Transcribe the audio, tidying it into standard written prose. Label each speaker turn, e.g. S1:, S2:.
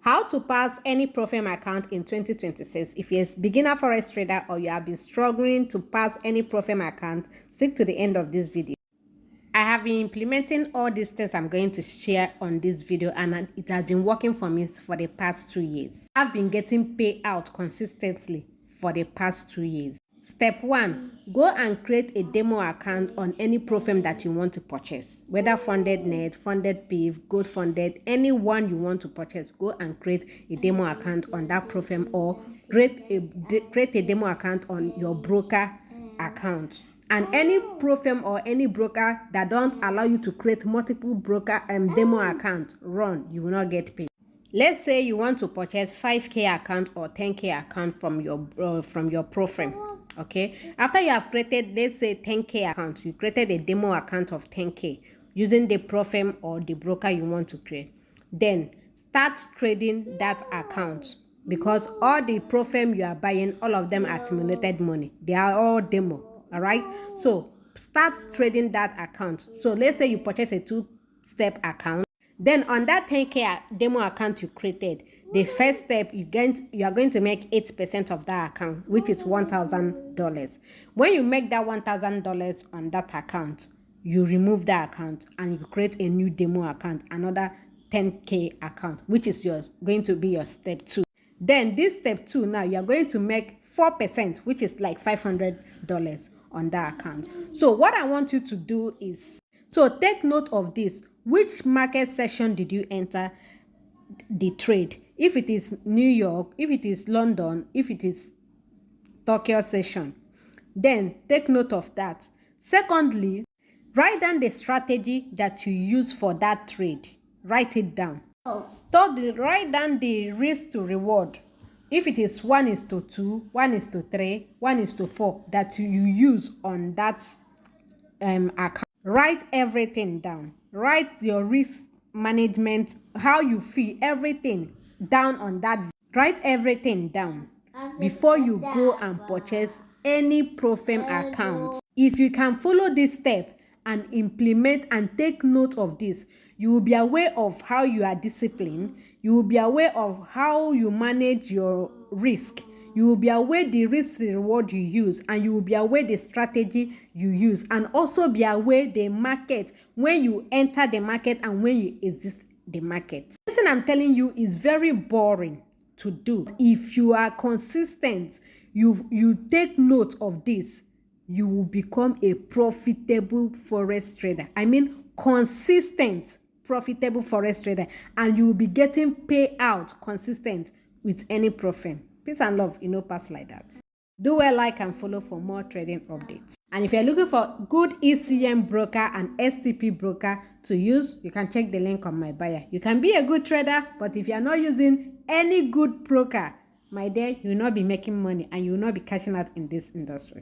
S1: How to pass any Propfirm account in 2026. If you're a beginner forex trader or you have been struggling to pass any Propfirm account, stick to the end of this video. I have been implementing all these things I'm going to share on this video, and it has been working for me for the past 2 years. I've been getting payout consistently for the past 2 years. Step 1, go and create a demo account on any Propfirm that you want to purchase, whether funded net, funded PIF, gold funded, any one you want to purchase. Go and create a demo account on that Propfirm, or create a demo account on your broker account. And any Propfirm or any broker that don't allow you to create multiple broker and demo account, run, you will not get paid. Let's say you want to purchase 5k account or 10k account from your Propfirm. Okay, after you have created, let's say 10k account, you created a demo account of 10k using the Propfirm or the broker you want to create. Then start trading that account, because all the Propfirm you are buying, all of them are simulated money. They are all demo. All right, so start trading that account. So let's say you purchase a 2-step account. Then on that 10k demo account you created, the first step, you are going to make 8% of that account, which is $1,000. When you make that $1,000 on that account, you remove that account and you create a new demo account, another 10k account, which is going to be your step 2. Then this step 2, now you are going to make 4%, which is like $500 on that account. So what I want you to do is, so take note of this. Which market session did you enter the trade? If it is New York, if it is London, if it is Tokyo session, then take note of that. Secondly, write down the strategy that you use for that trade. Write it down. Thirdly, write down the risk to reward. If it is 1:2, 1:3, 1:4 that you use on that account, write everything down. Write your risk management, how you feel, everything down on that. Write everything down before you go and purchase any Propfirm account. If you can follow this step and implement and take note of this, you will be aware of how you are disciplined. You will be aware of how you manage your risk. You will be aware the risk reward you use, and you will be aware the strategy you use, and also be aware the market, when you enter the market and when you exit the market. This thing I'm telling you is very boring to do. If you are consistent, you take note of this, you will become a profitable forex trader. I mean, consistent profitable forex trader, and you will be getting payout consistent with any Propfirm. Peace and love, pass like that. Do well, like and follow for more trading updates. And if you're looking for good ECN broker and STP broker to use, you can check the link on my bio. You can be a good trader, but if you're not using any good broker, my dear, you will not be making money and you will not be cashing out in this industry.